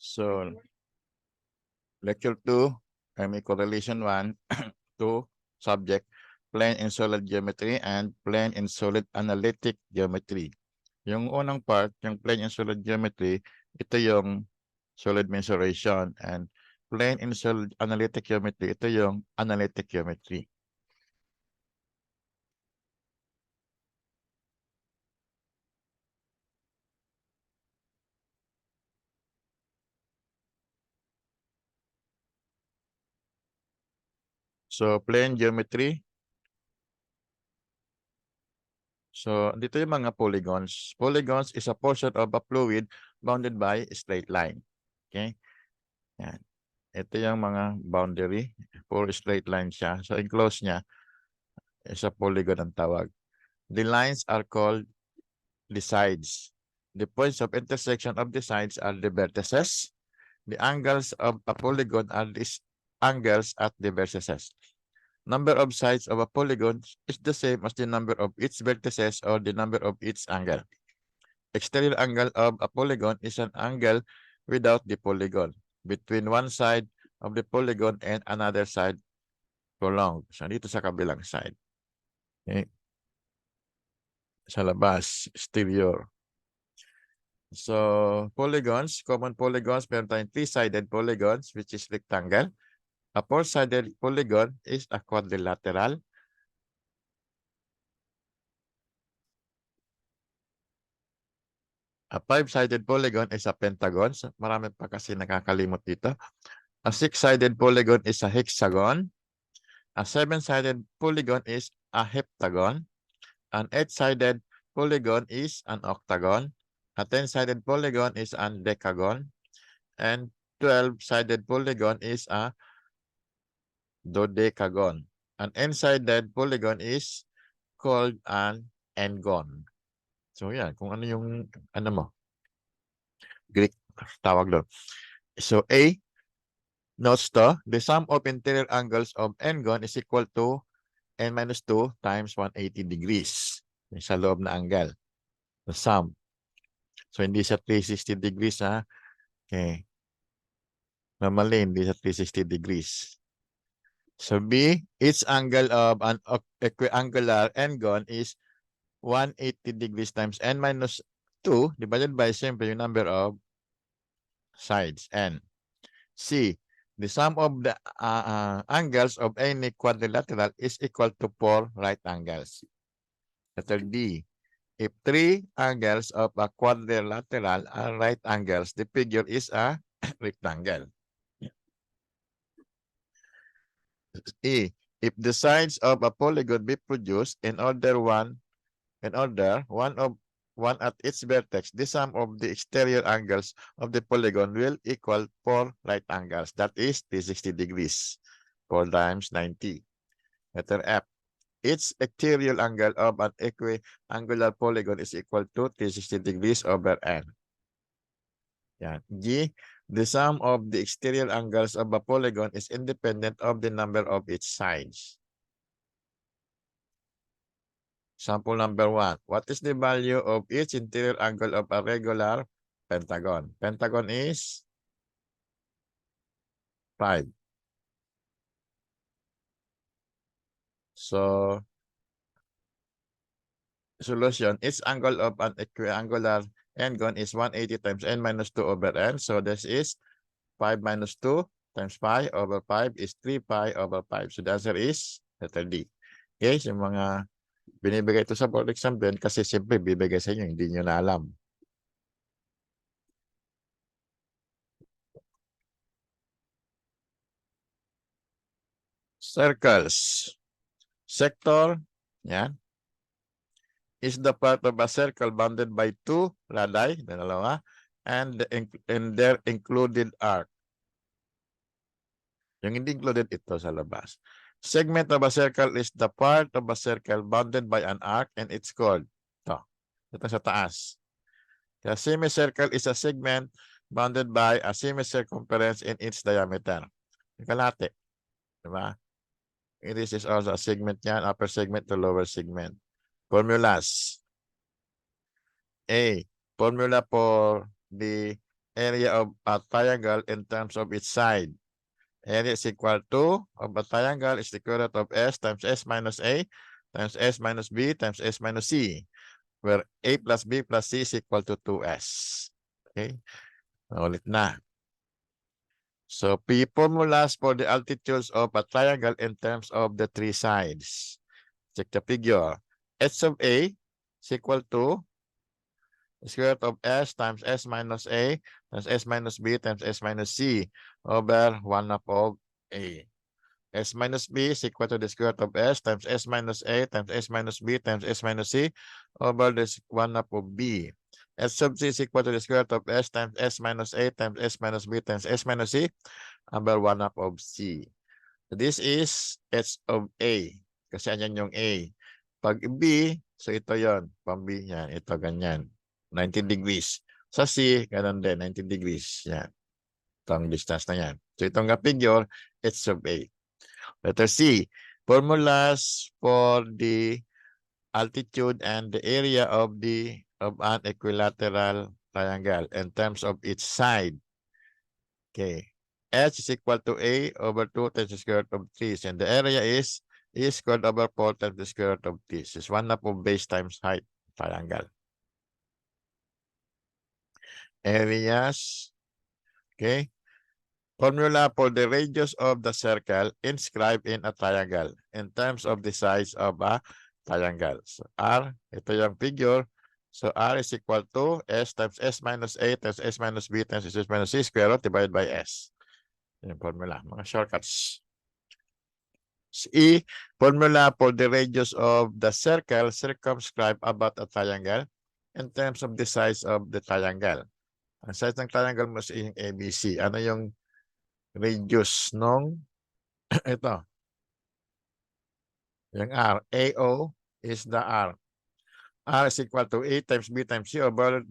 So, lecture 2, correlation 1, 2, subject, plane and solid geometry and plane and solid analytic geometry. Yung unang part, yung plane and solid geometry, ito yung solid mensuration, and plane and solid analytic geometry, ito yung analytic geometry. So, plane geometry. So, dito yung mga polygons. Polygons is a portion of a fluid bounded by a straight line. Okay? Yan. Ito yung mga boundary. Puro straight line siya. So, enclosed niya is a polygon ang tawag. The lines are called the sides. The points of intersection of the sides are the vertices. The angles of a polygon are the angles at the vertices. Number of sides of a polygon is the same as the number of its vertices or the number of its angle. Exterior angle of a polygon is an angle without the polygon between one side of the polygon and another side prolonged. So, dito sa kabilang side. Okay. Sa labas, exterior. So, polygons, common polygons, meron tayong three-sided polygons, which is rectangle. A four-sided polygon is a quadrilateral. A five-sided polygon is a pentagon. So, marami pa kasi nakakalimot dito. A six-sided polygon is a hexagon. A seven-sided polygon is a heptagon. An eight-sided polygon is an octagon. A 10-sided polygon is an decagon. And 12-sided polygon is a dodecagon. An n-sided polygon is called an n-gon. So yan, kung ano yung ano mo, Greek tawag doon. So A, notes to, the sum of interior angles of n-gon is equal to n minus 2 times 180 degrees. Sa loob na angle. The sum. So hindi sa 360 degrees ha. Okay. Normally, hindi sa 360 degrees. So B, its angle of an equiangular n-gon is 180 degrees times n minus 2 divided by siyempre yung number of sides, n. C, the sum of the angles of any quadrilateral is equal to 4 right angles. Letter D, if 3 angles of a quadrilateral are right angles, the figure is a rectangle. E, if the sides of a polygon be produced in order one at its vertex, the sum of the exterior angles of the polygon will equal 4 right angles. That is 360 degrees. 4 times 90. Letter F. Its exterior angle of an equiangular polygon is equal to 360 degrees over n. Yan. G. The sum of the exterior angles of a polygon is independent of the number of its sides. Sample number 1. What is the value of each interior angle of a regular pentagon? Pentagon is 5. So, solution, its angle of an equiangular n-gon is 180 times n minus 2 over n. So, this is 5 minus 2 times pi over 5 is 3 pi over 5. So, the answer is letter D. Okay, so yung mga binibigay ito sa board exam din kasi siyempre bibigay sa inyo, hindi nyo na alam. Circles. Sector, yan, is the part of a circle bounded by 2 radii, dalawa, and their included arc. Yung hindi included ito sa labas. Segment of a circle is the part of a circle bounded by an arc and it's called ito sa taas. The semicircle is a segment bounded by a semicircumference in its diameter. Yung kalate. Diba? This is also a segment yan, upper segment to lower segment. Formulas. A. Formula for the area of a triangle in terms of its side. Area is equal to of a triangle is the square root of S times S minus A times S minus B times S minus C, where A plus B plus C is equal to 2S. Okay? Ulit na. So, P formulas for the altitudes of a triangle in terms of the three sides. Check the figure. H of A is equal to square root of S times S minus A times S minus B times S minus C over 1/2 of A. S minus B is equal to the square root of S times S minus A times S minus B times S minus C over this 1/2 of B. S sub C is equal to the square root of S times S minus A times S minus B times S minus C over 1/2 of C. So this is H of A. Kasi yan yung A. Pag B, so ito yon, pang B yan. Ito ganyan. 90 degrees. Sa C, ganun din. 90 degrees. Yan. Itong distance na yan. So itong figure, H of A. Letter C, formulas for the altitude and the area of an equilateral triangle in terms of its side. Okay. H is equal to A over 2 times the square root of 3. And the area is E squared over 4 times the square root of 3. This is 1/2 of base times height triangle. Areas. Okay. Formula for the radius of the circle inscribed in a triangle in terms of the size of a triangle. So R, ito yung figure. So R is equal to S times S minus A times S minus B times S minus C square root divided by S. Yung formula, mga shortcuts. E, formula for the radius of the circle circumscribed about a triangle in terms of the size of the triangle. Ang size ng triangle mo sa yung ABC. Ano yung radius nung ito? Yung R. AO is the R. R is equal to A times B times C over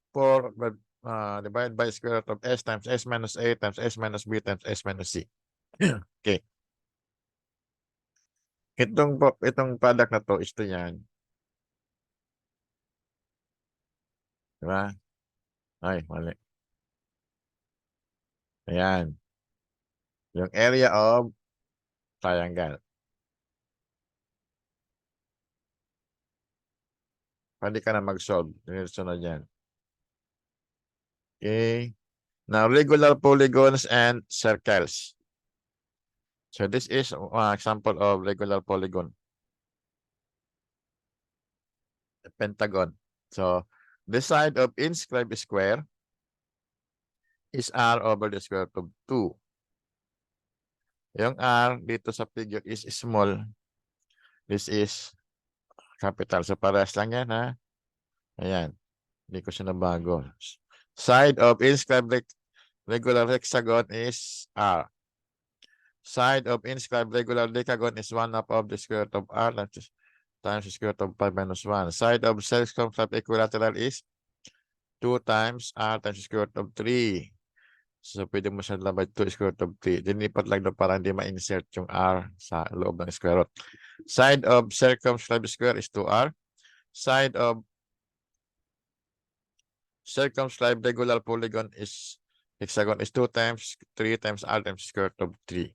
4 divided by square root of S times S minus A times S minus B times S minus C. Okay. Itong product na to, ito yan. Diba? Ay, mali. Ayan. Yung area of triangle. Pwede ka na mag-solve. Sunod yan. Okay. Now, regular polygons and circles. So, this is an example of regular polygon. A pentagon. So, the side of inscribed square is R over the square root of 2. Yung R dito sa figure is small. This is capital. So, parehas lang yan, ha? Ayan. Hindi ko siya nabago. Side of inscribed regular hexagon is R. Side of inscribed regular decagon is 1/2 of the square root of R times the square root of 5 minus 1. Side of circumscribed equilateral is 2 times R times the square root of 3. So, pwede mo siya labay 2 square root of 3. Dinipat lang doon para hindi ma-insert yung R sa loob ng square root. Side of circumscribed square is 2R. Side of circumscribed regular polygon is hexagon is 2 times 3 times R times square root of 3.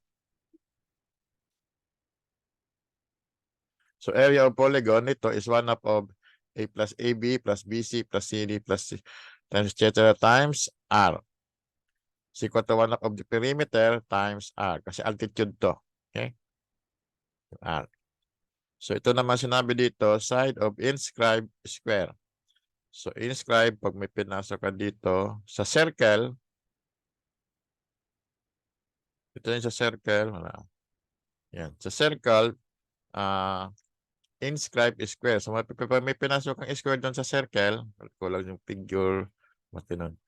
So, area of polygon nito is 1/2 of A plus AB plus BC plus CD plus C times etc. times R. Is equal to 1/2 of the perimeter times R. Kasi altitude to. Okay? R. So, ito naman sinabi dito, side of inscribed square. So, inscribed, pag may pinasok ka dito, sa circle, ito yung sa circle, wala. Yan. Sa circle, inscribed square. So, may pinasok kang square doon sa circle, kulang yung figure, matinon.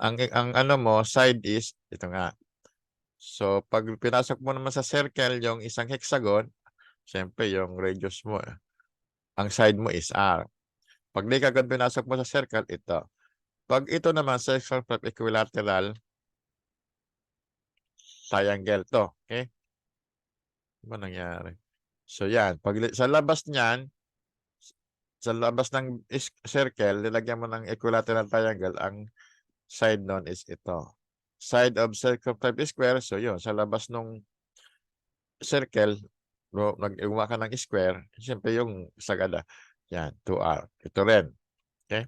Ang ano mo, side is, ito nga. So, pag pinasok mo naman sa circle yung isang hexagon, siyempre yung radius mo, ang side mo is R. Pag di kagad pinasok mo sa circle, ito. Pag ito naman, circumscribed equilateral triangle to. Okay? Ano nangyari? So, yan. Pag sa labas niyan, sa labas ng circle, nilagyan mo ng equilateral triangle, ang side nun is ito. Side of circumscribe square. So yun, sa labas nung circle, nag-iwa ka ng square, siyempre yung sagada. Yan, 2R. Ito rin. Okay?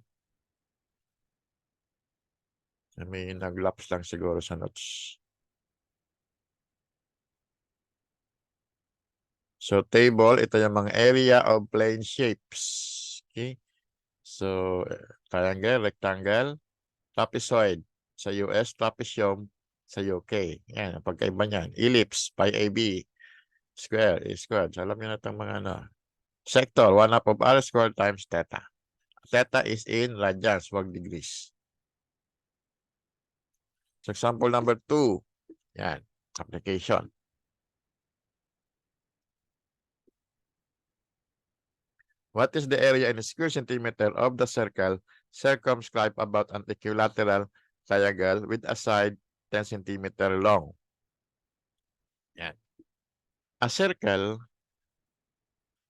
May nag-lapse lang siguro sa notes. So, table, ito yung mga area of plane shapes. Okay? So, triangle, rectangle, trapezoid sa US, trapezium sa UK. Yan, ang pagkaiba niyan. Ellipse, pi AB, square, square. So, alam niyo na itong mga ano. Sector, 1/2 of R squared times theta. Theta is in radians, wag degrees. So, example number 2. Yan, application. What is the area in square centimeter of the circle circumscribed about an equilateral triangle with a side 10 centimeter long? Yan. A circle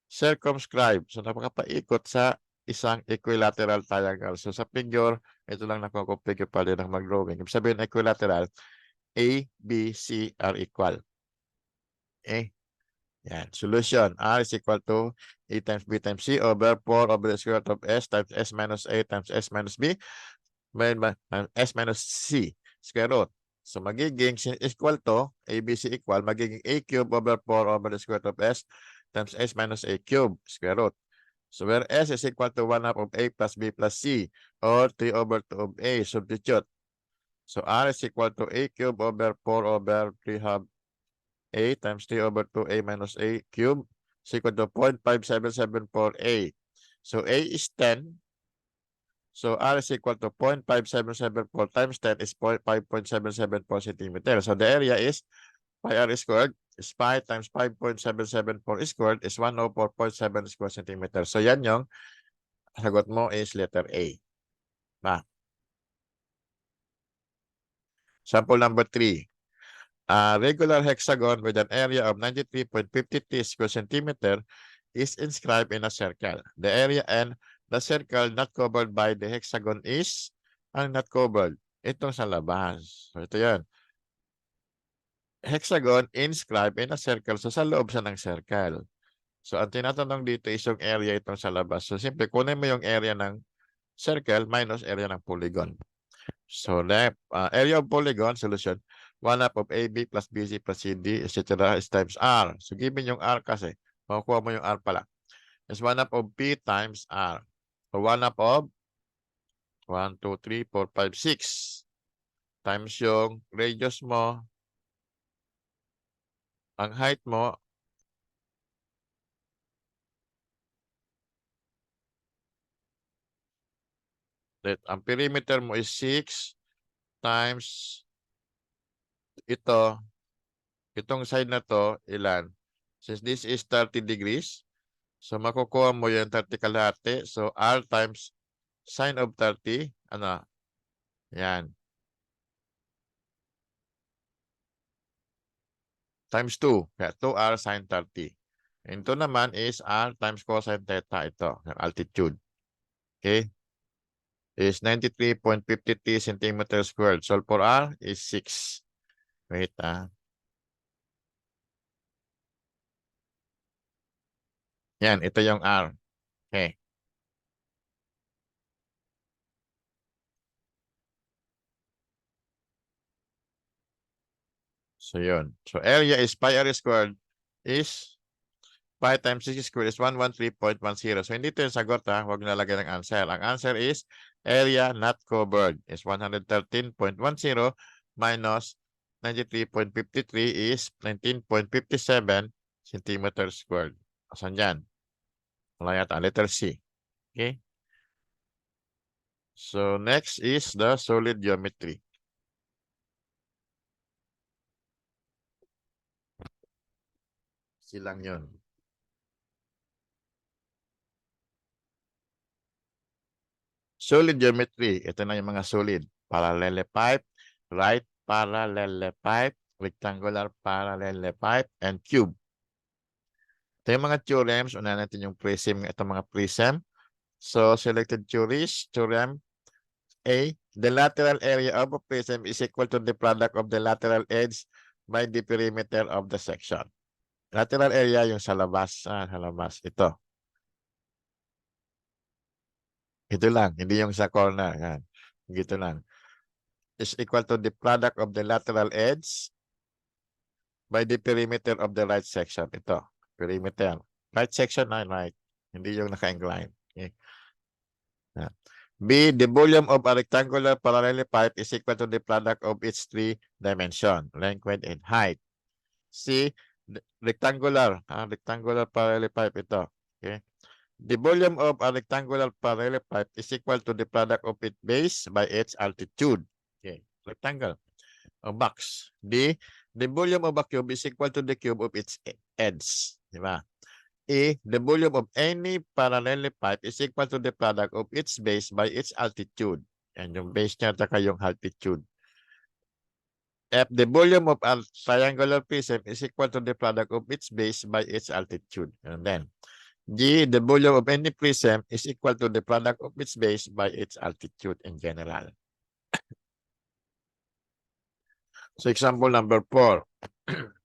circumscribed. So, napakapaikot sa isang equilateral triangle. So, sa figure, ito lang nakukumpigure pa rin ng mag-drawing. Ibig sabihin, equilateral, A, B, C are equal. Okay? Yan. Solution. R is equal to A times B times C over 4 over the square root of S times S minus A times S minus B S minus C square root. So, magiging equal to A, B, C equal, magiging A cube over 4 over the square root of S times S minus A cube square root. So, where S is equal to 1/2 of A plus B plus C or 3 over 2 of A, substitute. So, R is equal to A cube over 4 over 3 half A times 3 over 2A minus A cube is equal to 0.5774A. So, A is 10. So, R is equal to 0.5774 times 10 is 5.774 centimeters. So, the area is pi R squared is pi times 5.774 squared is 104.7 square centimeters. So, yan yung sagot mo is letter A. Sample number 3. A regular hexagon with an area of 93.53 square centimeter is inscribed in a circle. The area and the circle not covered by the hexagon is not covered. Itong sa labas. So, ito yan. Hexagon inscribed in a circle. So, sa loob siya ng circle. So, ang tinatanong dito is yung area itong sa labas. So, simple, kunin mo yung area ng circle minus area ng polygon. So, area of polygon, solution, 1/2 of AB plus BC plus CD, etc. is times R. So, given yung R kasi, makukuha mo yung R pala. Is 1/2 of P times R. So, 1/2 of 1, 2, 3, 4, 5, 6 times yung radius mo, ang height mo, ang perimeter mo is 6 times ito, itong side na to, ilan? Since this is 30 degrees, so makukuha mo yung 30 kalahati. So, R times sine of 30, ano? Yan. Times 2. Kaya 2R sine 30. And ito naman is R times cosine theta. Ito, yung altitude. Okay? Is 93.53 centimeters squared. Solve for R is 6. Wait, Yan, ito yung R. Okay. So, yun. So, area is pi R squared is pi times 6 squared is 113.10. So, hindi ito yung sagot, Huwag nalagay ng answer. Ang answer is area not covered is 113.10 minus 93.53 is 19.57 centimeters squared. Asan dyan? Wala yata. Letter C. Okay? So, next is the solid geometry. Silang yun. Solid geometry. Ito na yung mga solid. Parallelepiped, right parallelepiped, rectangular parallelepiped, and cube. Ito yung mga theorems. Una natin yung prism. Ito mga prism. So, selected theories. Theorem A The lateral area of a prism is equal to the product of the lateral edge by the perimeter of the section. Lateral area yung sa labas. Sa labas. Ito. Ito lang. Hindi yung sa corner. Yan. Gito lang. Is equal to the product of the lateral edge by the perimeter of the right section. Ito. Perimeter. Right section na right. Hindi yung naka-incline. Okay. B, the volume of a rectangular parallelepiped is equal to the product of its three dimension, length, width, and height. C, rectangular parallelepiped ito. Okay. The volume of a rectangular parallelepiped is equal to the product of its base by its altitude. Okay. Rectangle. A box. D, the volume of a cube is equal to the cube of its edge. Diba? E, the volume of any parallelepiped is equal to the product of its base by its altitude. Yan yung base niya at yung altitude. F, the volume of a triangular prism is equal to the product of its base by its altitude. And then, G, the volume of any prism is equal to the product of its base by its altitude in general. So example number 4.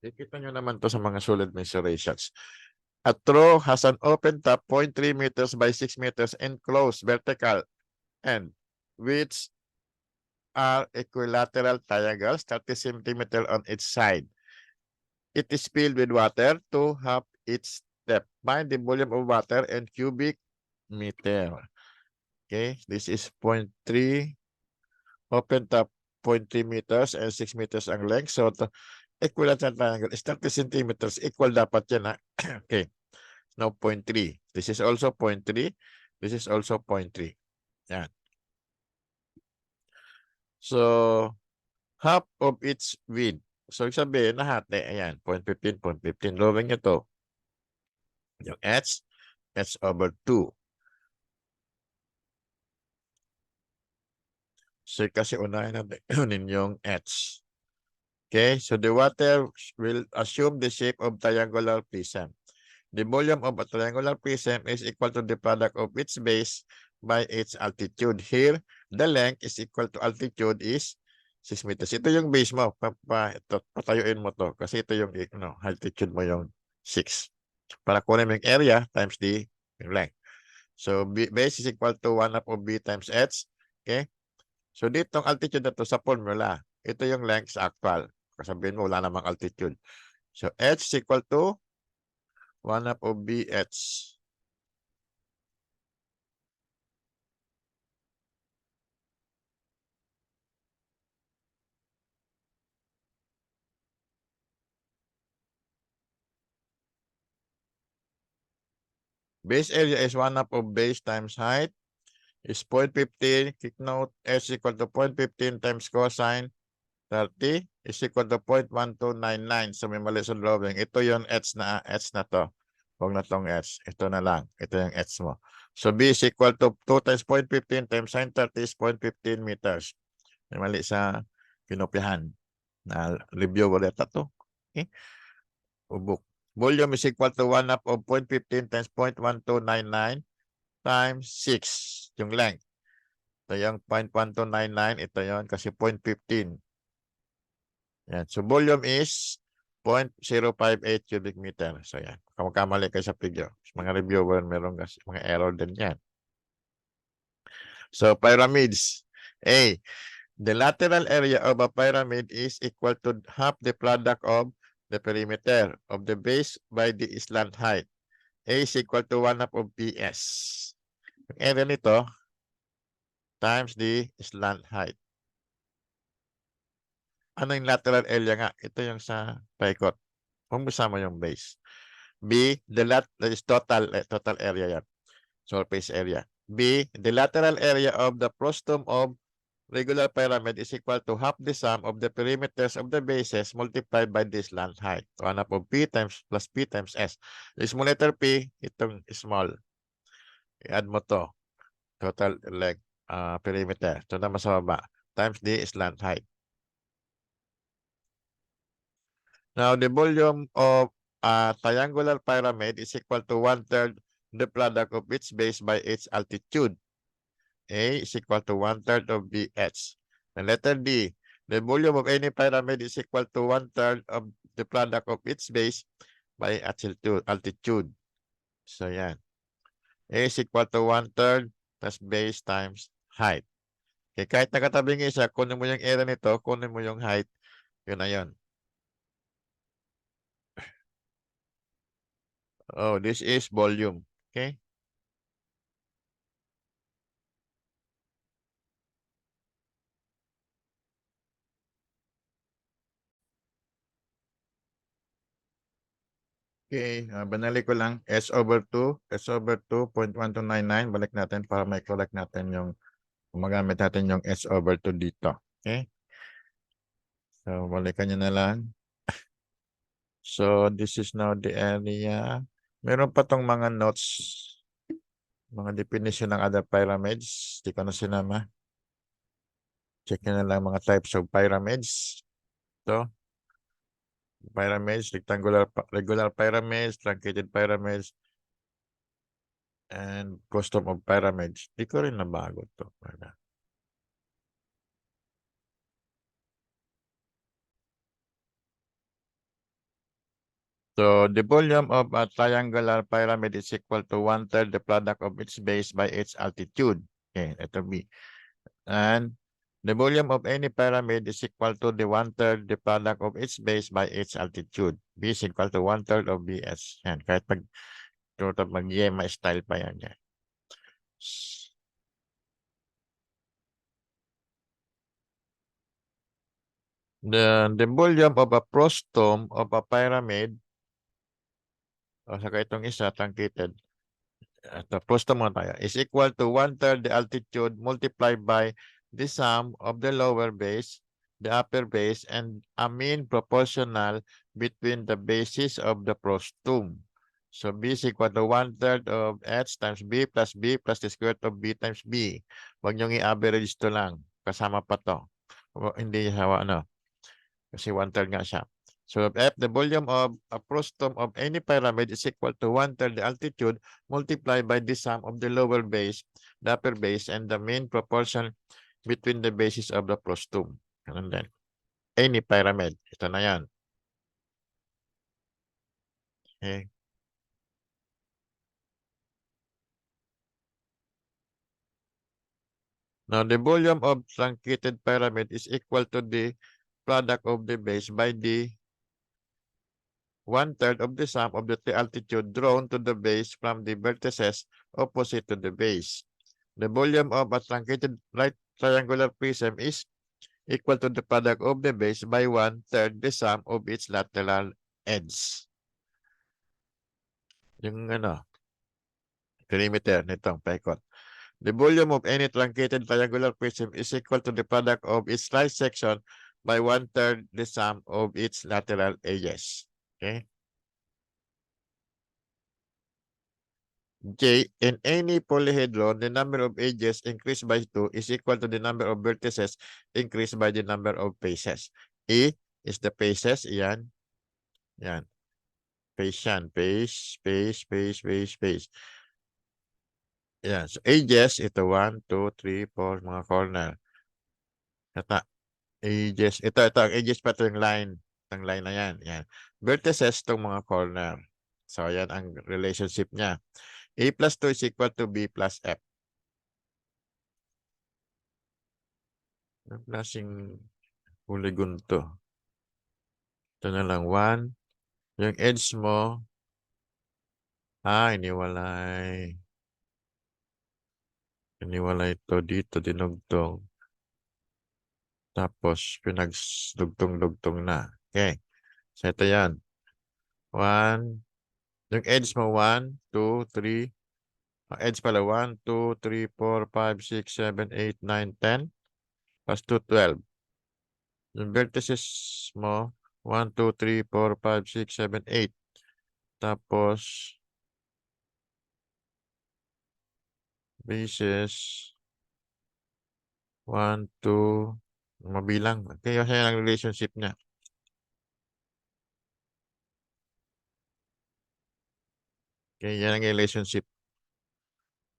Ikita nyo naman to sa mga solid mensurations. A throw has an open top 0.3 meters by 6 meters enclosed vertical end, which are equilateral triangles 30 centimeters on each side. It is filled with water to half its depth. Find the volume of water and cubic meter. Okay, this is 0.3 open top 0.3 meters and 6 meters ang length. So the equilateral triangle is 30 centimeters. Equal dapat yan. Okay. Now 0.3. This is also 0.3. This is also 0.3. Yan. So, half of its width. So, sabihin, nahati. Ayan, 0.15, 0.15. Lowering nyo to. Yung h over 2. So, kasi unahin natin yung h. Okay, so the water will assume the shape of triangular prism. The volume of a triangular prism is equal to the product of its base by its altitude. Here, the length is equal to altitude is 6 meters. Ito yung base mo. Ito, patayuin mo to. Kasi ito yung altitude mo yung 6. Para kunin mo yung area times the length. So, base is equal to 1 half of b times h. Okay? So, ditong altitude na to sa formula. Ito yung length sa actual. Kasabihin mo, wala namang altitude. So, h is equal to 1 half of bh. Base area is 1 half of base times height is 0.15. Kick note, h is equal to 0.15 times cosine 30 is equal to 0.1299. So may mali sa drawing. Ito yung h na to. Huwag na tong h. Ito na lang. Ito yung h mo. So b is equal to 2 times 0.15 times sine 30 is 0.15 meters. May mali sa kinopyahan. Na review ulit ito. Okay? Ubuk. Volume is equal to 1 half of 0.15 times 0.1299 times 6. Yung length. Ito yung 0.1299. Ito yon kasi 0.15. Yan. So, volume is 0.058 cubic meter. So, yan. Kung magkamali kayo sa figure. Mga reviewer, meron mga error din yan. So, pyramids. A. The lateral area of a pyramid is equal to half the product of the perimeter of the base by the slant height. A is equal to 1 half of PS. Yung area nito times the slant height. Ano yung lateral area nga? Ito yung sa paikot. Kung mo yung base. B, that is total area yan. Surface area. B, the lateral area of the frustum of regular pyramid is equal to half the sum of the perimeters of the bases multiplied by the slant height. 1 half of P times plus P times S. The small letter P, itong small. I-add mo to. Total length, perimeter. Ito naman sa baba. Times the slant height. Now, the volume of a triangular pyramid is equal to 1/3 the product of its base by its altitude. A is equal to 1/3 of BH. The letter D, the volume of any pyramid is equal to 1/3 of the product of its base by altitude. So yan. A is equal to 1/3 plus base times height. Okay, kahit nakatabing isa, kunin mo yung area nito, kunin mo yung height, yun na yun. Oh, this is volume. Okay? Okay, banalik ko lang. S over 2, S over 2.1299. Balik natin para may collect natin yung, gumagamit natin yung S over 2 dito. Okay? So, balikan nyo na lang. So, this is now the area. Meron pa tong mga notes, mga definition ng other pyramids. Di ko na sinama. Check nyo na lang mga types of pyramids. Ito. Pyramids, rectangular, regular pyramids, truncated pyramids, and custom of pyramids. Di ko rin nabago to. So the volume of a triangular pyramid is equal to 1/3 the product of its base by its altitude. Okay, ito B. And the volume of any pyramid is equal to the 1/3 the product of its base by its altitude. B is equal to 1/3 of BS. Yan, kahit mag-yema style pa yan. Yan. The volume of a prostome of a pyramid, o saka itong isa, truncated, ito, prostome muna tayo, is equal to 1/3 the altitude multiplied by the sum of the lower base, the upper base, and a mean proportional between the bases of the prostome. So B is equal to 1/3 of H times B plus the square root of B times B. Huwag niyong i-average to lang. Kasama pa to. Hindi hawa, ano. Kasi 1/3 nga siya. So F, the volume of a prostome of any pyramid is equal to 1/3 the altitude multiplied by the sum of the lower base, the upper base, and the mean proportion between the bases of the prostome. Ganun din. Any pyramid. Ito na yan. Okay. Now, the volume of truncated pyramid is equal to the product of the base by the 1/3 of the sum of the altitude drawn to the base from the vertices opposite to the base. The volume of a truncated right triangular prism is equal to the product of the base by 1/3 the sum of its lateral edges. Yung perimeter nitong paikot. The volume of any truncated triangular prism is equal to the product of its right section by 1/3 the sum of its lateral edges. Okay? J, in any polyhedron, the number of edges increased by 2 is equal to the number of vertices increased by the number of faces. E is the faces. Yan. Yan. Face yan. Face, face, face, face, face. Yan. So, edges, ito 1, 2, 3, 4, mga corner. Ito, edges. Ito, ang edges pa ito yung line. Itong line na yan. Yan. Vertices, itong mga corner. So, yan ang relationship niya. A plus 2 is equal to B plus F. Ang klaseng polygon to. Ito na lang, 1. Yung edge mo, iniwalay. Iniwalay ito dito, dinugtong. Tapos, pinagdugtong-dugtong na. Okay. So, ito yan. 1. Yung edge mo, 1, 2, 3. Ang edge pala, 1, 2, 3, 4, 5, 6, 7, 8, 9, 10. Plus 2, 12. Yung vertices mo, 1, 2, 3, 4, 5, 6, 7, 8. Tapos, bases, 1, 2, mabilang. Kaya yan ang relationship niya. Kaya yan ang relationship.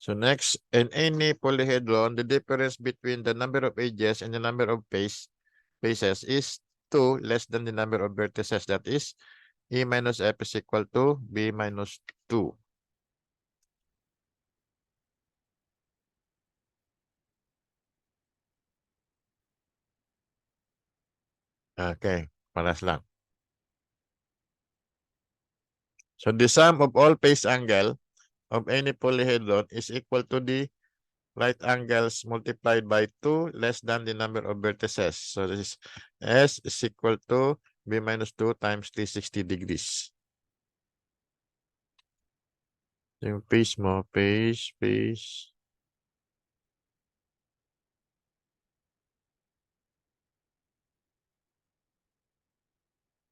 So next, in any polyhedron, the difference between the number of edges and the number of faces is 2 less than the number of vertices. That is, E minus F is equal to B minus 2. Okay, paras lang. So the sum of all face angle of any polyhedron is equal to the right angles multiplied by 2 less than the number of vertices. So this is S is equal to B minus 2 times 360 degrees. Yung face mo, face.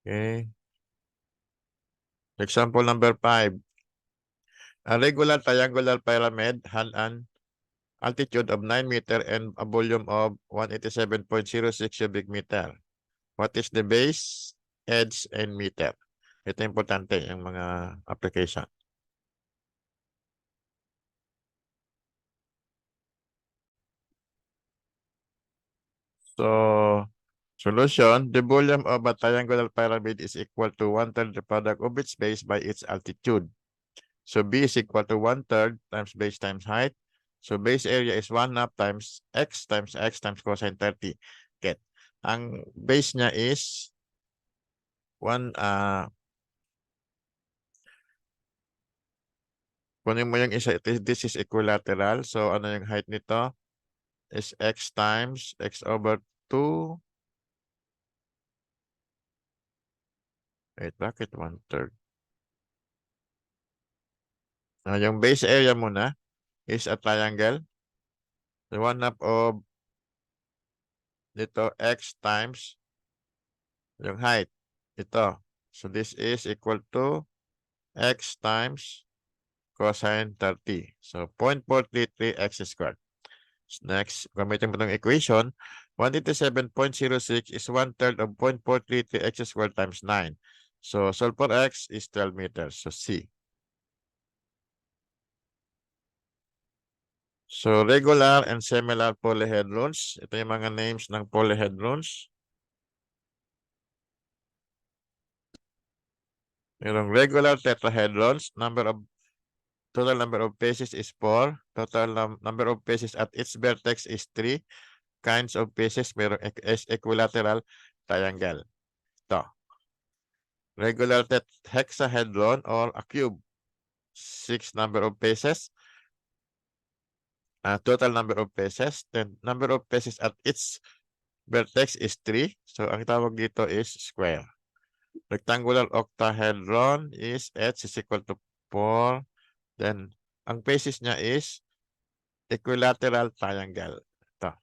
Okay. Example number 5. A regular triangular pyramid had an altitude of 9 meter and a volume of 187.06 cubic meter. What is the base, edge, and meter? Ito importante yung mga application. So, solution, the volume of a triangular pyramid is equal to 1/3 the product of its base by its altitude. So B is equal to 1/3 times base times height. So base area is 1/2 times x times cosine 30. Get. Ang base niya is 1, kunin mo yung isa, this is equilateral. So ano yung height nito? Is x times x over 2. Wait, bakit 1/3? Yung base area muna is a triangle. The 1/2 of dito x times yung height. Ito. So this is equal to x times cosine 30. So 0.433x squared. Next, gamitin mo itong equation. 187.06 is 1/3 of 0.433x squared times 9. So solve for x is 12 meters. So C. So regular and similar polyhedrons. Ito yung mga names ng polyhedrons. Merong regular tetrahedrons. Total number of faces is 4. Total number of faces at its vertex is 3. Kinds of faces, merong equilateral triangle. Ito. Regular hexahedron or a cube. 6 number of faces. Total number of faces. Then number of faces at its vertex is 3. So ang tawag dito is square. Rectangular octahedron is h is equal to 4. Then ang faces niya is equilateral triangle. Ito.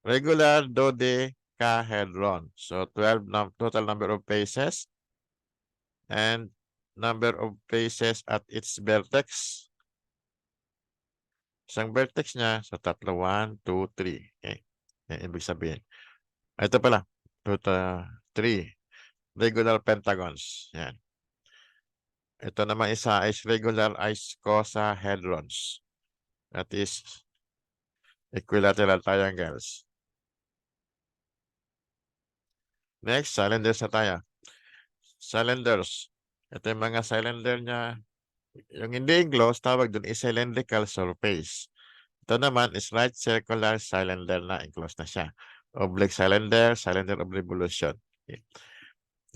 Regular dodecahedron. So 12 total number of faces and number of faces at its vertex. Isang vertex niya sa tatlo, 1, 2, 3. Okay. Yan ibig sabihin. Ito pala, 2, 3. Regular pentagons. Yan. Ito naman isa is regular icosahedrons. That is equilateral triangles. Next, cylinders na tayo. Cylinders. Ito yung mga cylinder niya. Yung hindi enclosed, tawag dun is cylindrical surface. Ito naman is right circular cylinder na enclosed na siya. Oblique cylinder, cylinder of revolution. Okay.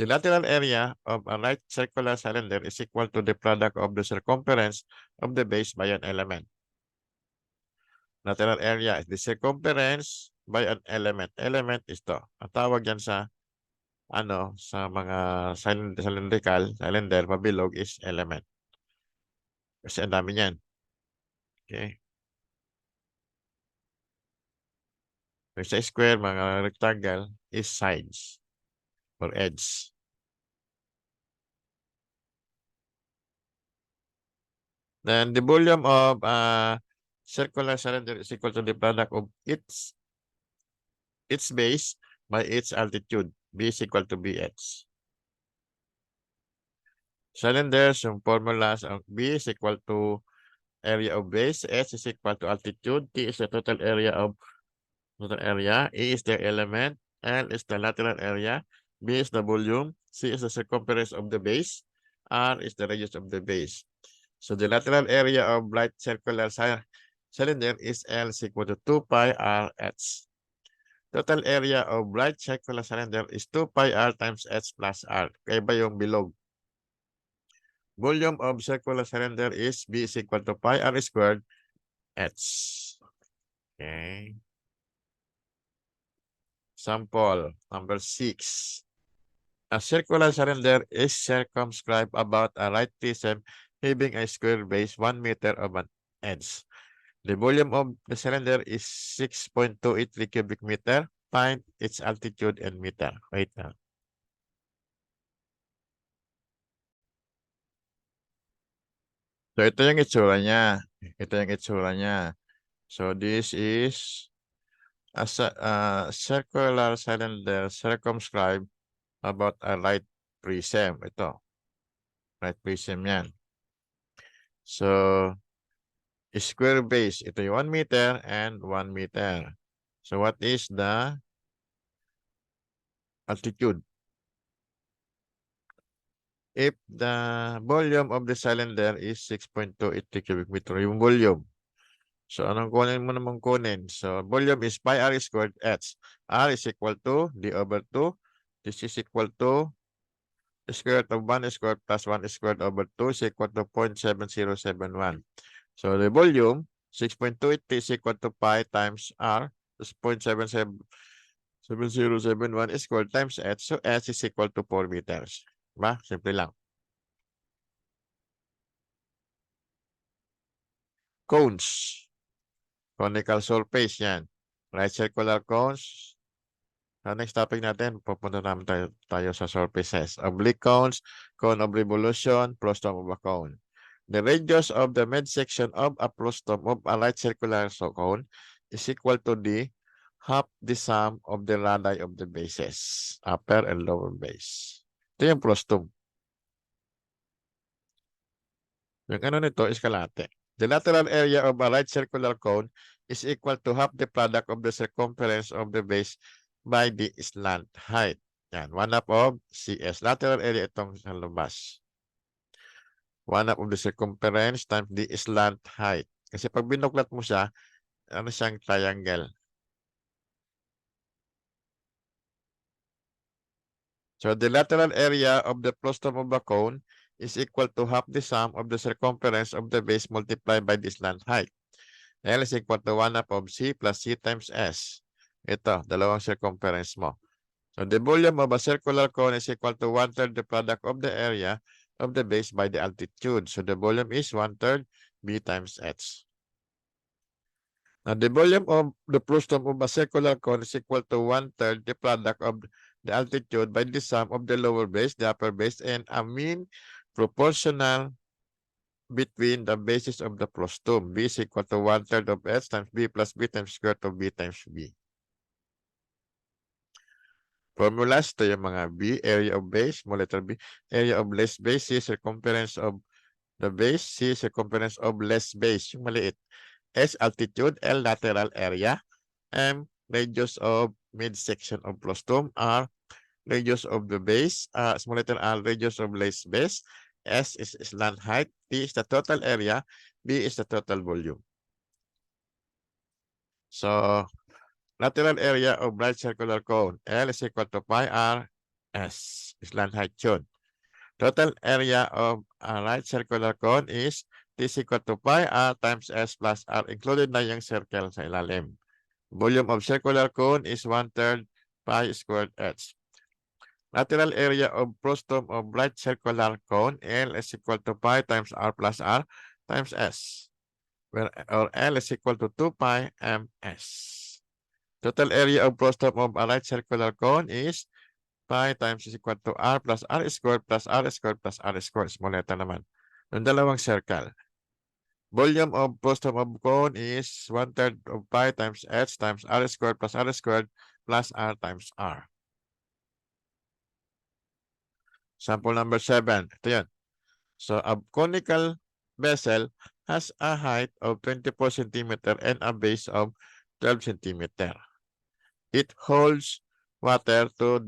The lateral area of a right circular cylinder is equal to the product of the circumference of the base by an element. Lateral area is the circumference by an element. Element is to. Ang tawag yan sa sa mga cylinder, mabilog is element. Kasi ang dami niyan. Okay. Sa square, mga rectangle is sides or edge. Then the volume of circular cylinder is equal to the product of its base by its altitude. B is equal to BH. Cylinders, yung formulas, B is equal to area of base. S is equal to altitude. T is the total area of E is the element. L is the lateral area. B is the volume. C is the circumference of the base. R is the radius of the base. So the lateral area of light circular cylinder is L is equal to 2 pi R H. Total area of bright circular cylinder is 2 pi R times H plus R. Kaya ba yung bilog? Volume of circular cylinder is B is equal to pi R squared H. Okay. Sample number 6. A circular cylinder is circumscribed about a right prism having a square base 1 meter of an edge. The volume of the cylinder is 6.283 cubic meter. Find its altitude and meter. Wait na. So, ito yung itsura niya. Ito yung itsura niya. So, this is a circular cylinder circumscribed about a right prism. Ito. Right prism yan. So, square base. Ito yung 1 meter and 1 meter. So, what is the altitude? If the volume of the cylinder is 6.283 cubic meter, yung volume. So, anong kunin mo namang kunin? So, volume is pi R squared H. R is equal to D over 2. This is equal to the square root of 1 squared plus 1 squared over 2 is equal to 0.7071. So, the volume, 6.283 is equal to pi times R. That's 0.7071 squared times H. So, H is equal to 4 meters. Diba? Simple lang. Cones. Conical surface yan. Right circular cones. Next topic natin, pupunta naman tayo sa surfaces. Oblique cones, cone of revolution, frustum of a cone. The radius of the midsection of a frustum of a right circular cone is equal to half the sum of the radii of the bases, upper and lower base. Ito yung frustum. Yung ano nito is kalate. The lateral area of a right circular cone is equal to half the product of the circumference of the base by the slant height. Yan, 1/2 of CS. Lateral area itong sa labas. 1/2 of the circumference times the slant height. Kasi pag binuklat mo siya, ano siyang triangle. So the lateral area of the frustum of a cone is equal to half the sum of the circumference of the base multiplied by the slant height. L is equal to 1/2 of C plus C times S. Ito, dalawang circumference mo. So the volume of a circular cone is equal to 1/3 the product of the area of the base by the altitude. So the volume is 1/3 B times H. Now the volume of the frustum of a circular cone is equal to 1/3 the product of the altitude by the sum of the lower base, the upper base, and a mean proportional between the bases of the frustum. B is equal to 1/3 of H times B plus B times square root of B times B. Formulas, ito yung mga B, area of base, mo letter B, area of less base, C, circumference of the base, C, circumference of less base, yung maliit. S, altitude, L, lateral area, M, radius of midsection of frustum, R, radius of the base, small letter R, radius of less base, S is slant height, T is the total area, B is the total volume. So, lateral area of right circular cone, L is equal to pi R S, slant height yun. Total area of a right circular cone is T is equal to pi R times S plus R, included na yung circle sa ilalim. Volume of circular cone is 1/3 pi squared H. Lateral area of frustum of right circular cone, L is equal to pi times R plus R times S, where or L is equal to 2 pi ms. Total area of frustum of a right circular cone is pi times is equal to R plus R squared plus R squared plus R squared. Small letter naman. Yung dalawang circle. Volume of frustum of cone is 1/3 of pi times H times R squared plus R squared plus R times R. Sample number 7. Ito yan. So, a conical vessel has a height of 24 centimeter and a base of 12 centimeter. It holds water to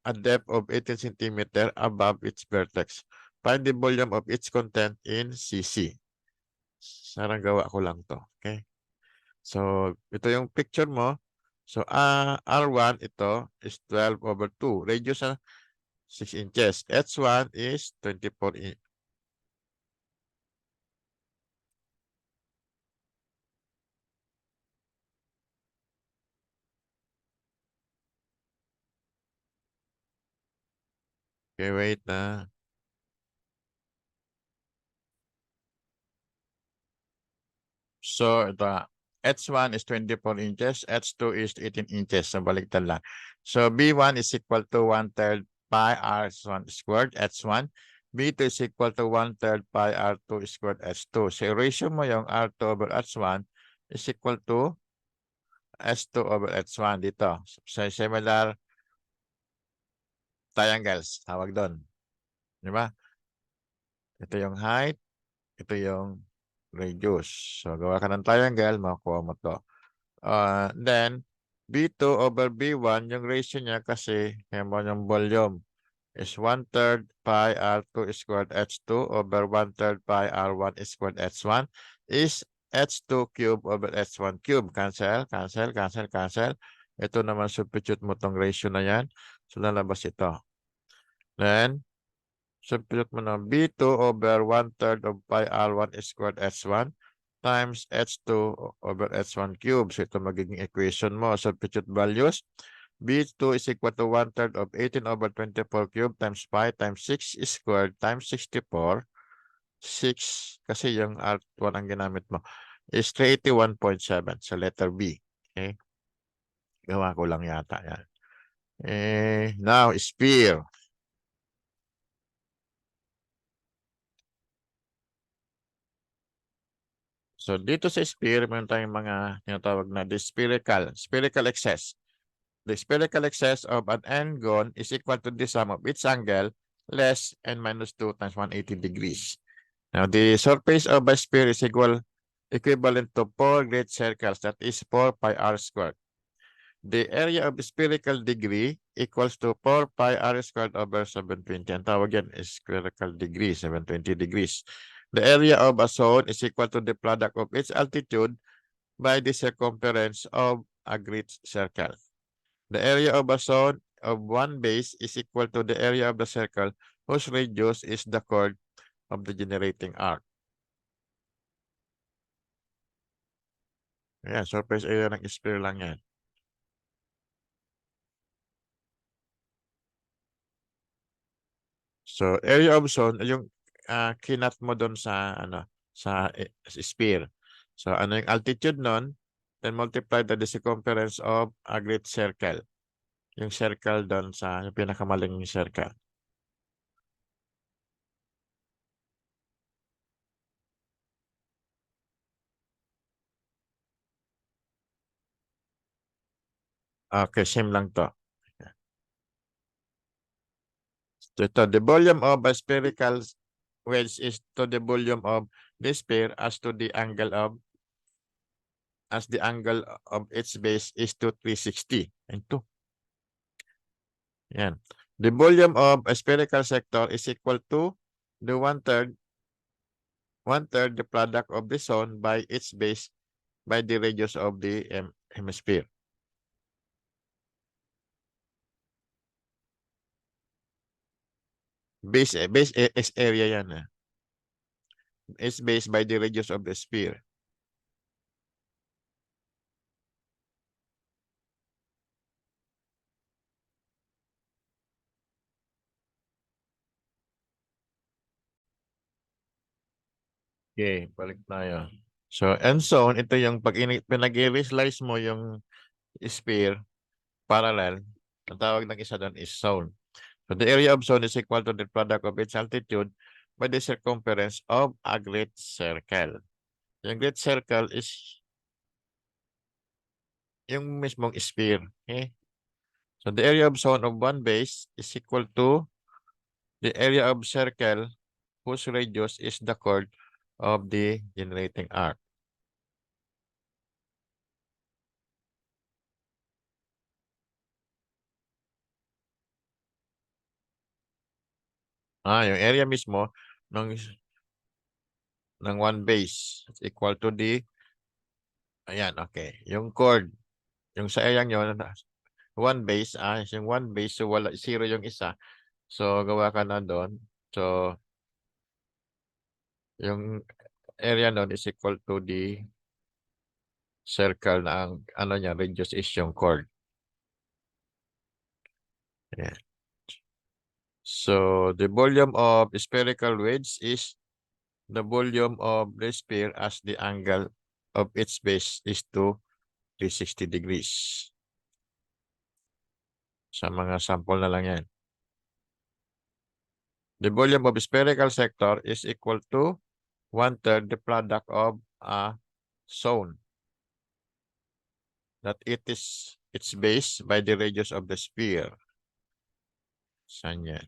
a depth of 18 centimeter above its vertex. Find the volume of its content in cc. Sarang gawa ko lang to. Okay? So, ito yung picture mo. So, R1, ito is 12 over 2. Radius 6 inches. H1 is 24 inches. Okay, wait na. So, ito. H1 is 24 inches. H2 is 18 inches. So, baliktad lang. So, B1 is equal to 1/3 pi R1 squared, H1. B2 is equal to 1/3 pi R2 squared, H2. So, ratio mo yung R2 over H1 is equal to S2 over H1 dito. So, similar triangles, tawag doon. Di ba? Ito yung height, ito yung radius. So, gawa ka ng triangle, makukuha mo to. Then, B2 over B1, yung ratio niya kasi, yung volume is 1/3 pi R2 squared H2 over 1/3 pi R1 squared H1 is H2 cube over H1 cube. Cancel, cancel, cancel, cancel. Ito naman, substitute mo tong ratio na yan. So, lalabas ito. Then, substitute mo na B2 over 1/3 of pi R1 squared H1 times H2 over H1 cube. So, ito magiging equation mo. Substitute values. B2 is equal to 1/3 of 18 over 24 cube times pi times 6 squared times 64. 6, kasi yung R1 ang ginamit mo, is 381.7. So, letter B. Okay? Gawa ko lang yata yan. Now, sphere. So, dito sa sphere, meron tayong mga tinatawag na spherical excess. The spherical excess of an n-gon is equal to the sum of its angle less n minus 2 times 180 degrees. Now, the surface of a sphere is equivalent to 4 great circles, that is 4 pi r squared. The area of spherical degree equals to 4 pi r squared over 720. Ang tawag yan is spherical degree, 720 degrees. The area of a zone is equal to the product of its altitude by the circumference of a great circle. The area of a zone of one base is equal to the area of the circle whose radius is the chord of the generating arc. Ayan, surface area ng sphere lang yan. So, area of zone, yung kinat mo doon sa, sa sphere. So, ano yung altitude nun? Then multiply the circumference of a great circle. Yung circle doon sa yung pinakamaling circle. Okay, same lang to. Ito, the volume of a spherical wedge is to the volume of the sphere as the angle of its base is to 360. And 2. Yan. The volume of a spherical sector is equal to the 1/3 the product of the zone by its base by the radius of the hemisphere. Base is area yan. Is based by the radius of the sphere. Okay, balik tayo. So, end zone, ito yung pag pinag-visualize mo yung sphere parallel, ang tawag ng isa doon is zone. So, the area of zone is equal to the product of its altitude by the circumference of a great circle. Yung great circle is yung mismong sphere. Okay? So, the area of zone of one base is equal to the area of circle whose radius is the chord of the generating arc. Yung area mismo ng one base is equal to the, ayan, okay. Yung chord, yung sa area yun, one base, yung one base, so wala, zero yung isa. So, gawa ka na doon. So, yung area nun is equal to the circle na ang, ano niya, radius is yung chord. Ayan. So, the volume of spherical wedge is the volume of the sphere as the angle of its base is to 360 degrees. Sa mga sample na lang yan. The volume of spherical sector is equal to 1/3 the product of a zone that it is its base by the radius of the sphere. Saan yan?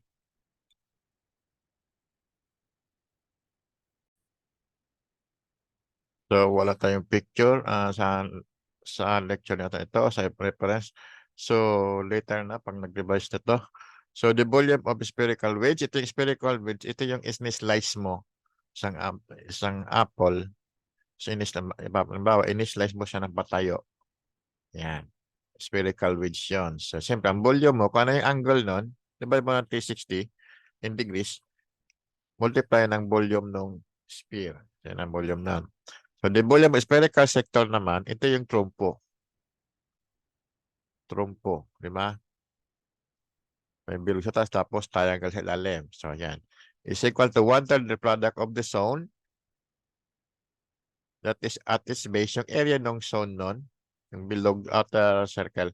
So, wala tayong picture sa lecture natin ito, sa reference. So, later na, pag nag-revise na to. So, the volume of spherical wedge, ito yung spherical wedge, ito yung isni-slice mo. Isang apple. So, ini-slice mo siya ng patayo. Yan. Spherical wedge yun. So, siyempre, ang volume mo, kung ano yung angle nun, divide mo ng 360 in degrees, multiply ng volume ng sphere. Yan ang volume nun. So, the volume of spherical sector naman, ito yung trumpo. Trumpo, di ba? May bilog sa taas, tapos triangle sa ilalim. So, yan. Is equal to 1/3 the product of the zone. That is at its base, yung area ng zone nun, yung bilog outer circle.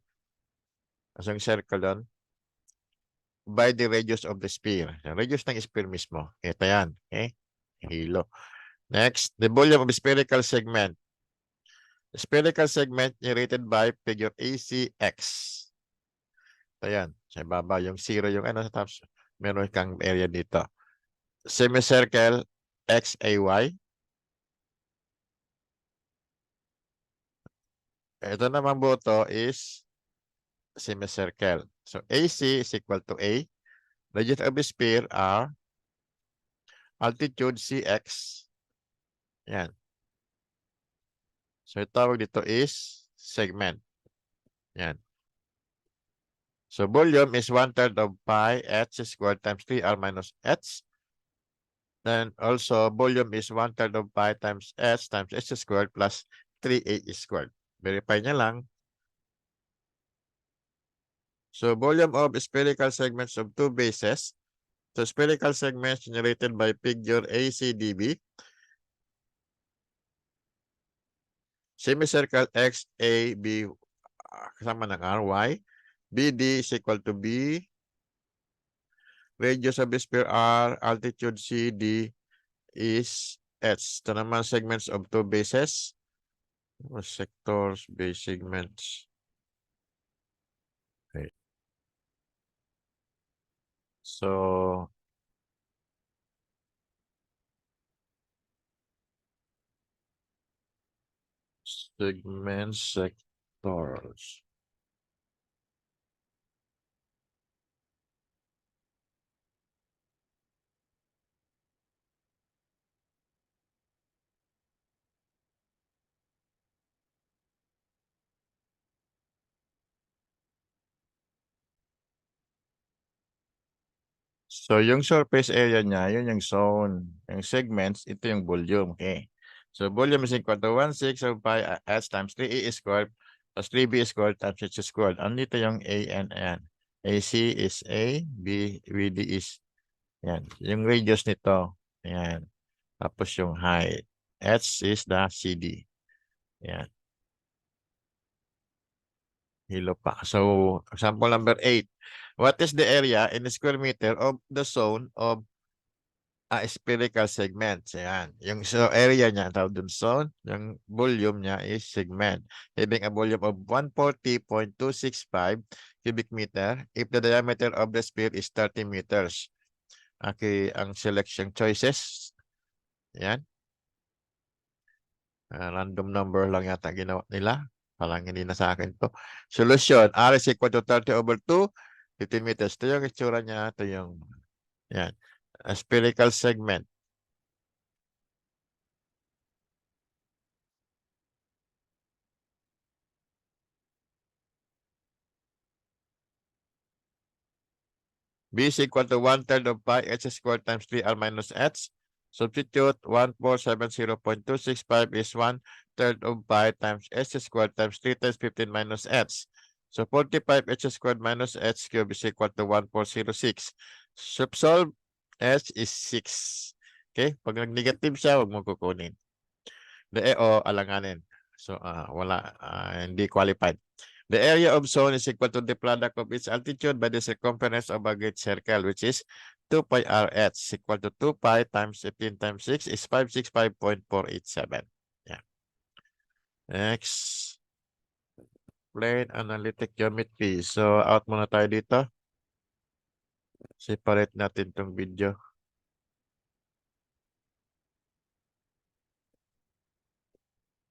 As yung circle doon, by the radius of the sphere. The radius ng sphere mismo. Ito yan. Okay? Hilo. Next, the volume of spherical segment. The spherical segment narrated by figure ACX. Ayan, sa baba, yung zero, yung ano sa top, meron kang area dito. Semicircle XAY. Ito naman buto is semicircle. So, AC is equal to A. Radius of the sphere are altitude CX. Yan. So, tawag dito is segment. Yan. So, volume is 1/3 of pi h squared times 3r minus h. Then also, volume is 1/3 of pi times h squared plus 3a squared. Verify niya lang. So, volume of spherical segments of two bases. So, spherical segments generated by figure ACDB. Semicircle XAB kasama ng RY. BD is equal to B. Radius of the sphere R. Altitude CD is H. Ito naman segments of two bases. Sectors, base segments. Okay. So, segments, sectors. So, yung surface area niya, yun yung zone. Yung segments, ito yung volume. Okay. So, volume is equal to 1/6 of pi h times 3a squared plus 3b squared times h squared. Andito yung a and n. AC is A, BD is, yan. Yung radius nito, yan. Tapos yung height. H is the CD. Yan. Hilo pa. So, example number 8. What is the area in square meter of the zone of spherical segments? Ayan. Yung so area niya, tawag dun zone, yung volume niya is segment. Having a volume of 140.265 cubic meter if the diameter of the sphere is 30 meters. Okay, ang selection choices. Ayan. Random number lang yata ginawa nila. Parang hindi na sa akin to. Solution, R is equal to 30/2, 15 meters. Ito yung itsura niya. Ito yung, yan. A spherical segment. B is equal to 1/3 of pi h squared times 3r minus h. Substitute 1470.265 is 1/3 of pi times h squared times 3 times 15 minus h. So 45 h squared minus h cubed is equal to 1406. Subsolve, h is 6. Okay? Pag nag-negative siya, huwag mo kukunin. Alanganin. So, wala. Hindi qualified. The area of zone is equal to the product of its altitude by the circumference of a great circle, which is 2 pi rh equal to 2 pi times 15 times 6 is 565.487. Yeah. Next. Plane analytic geometry. So, out muna tayo dito. Separate natin tong video.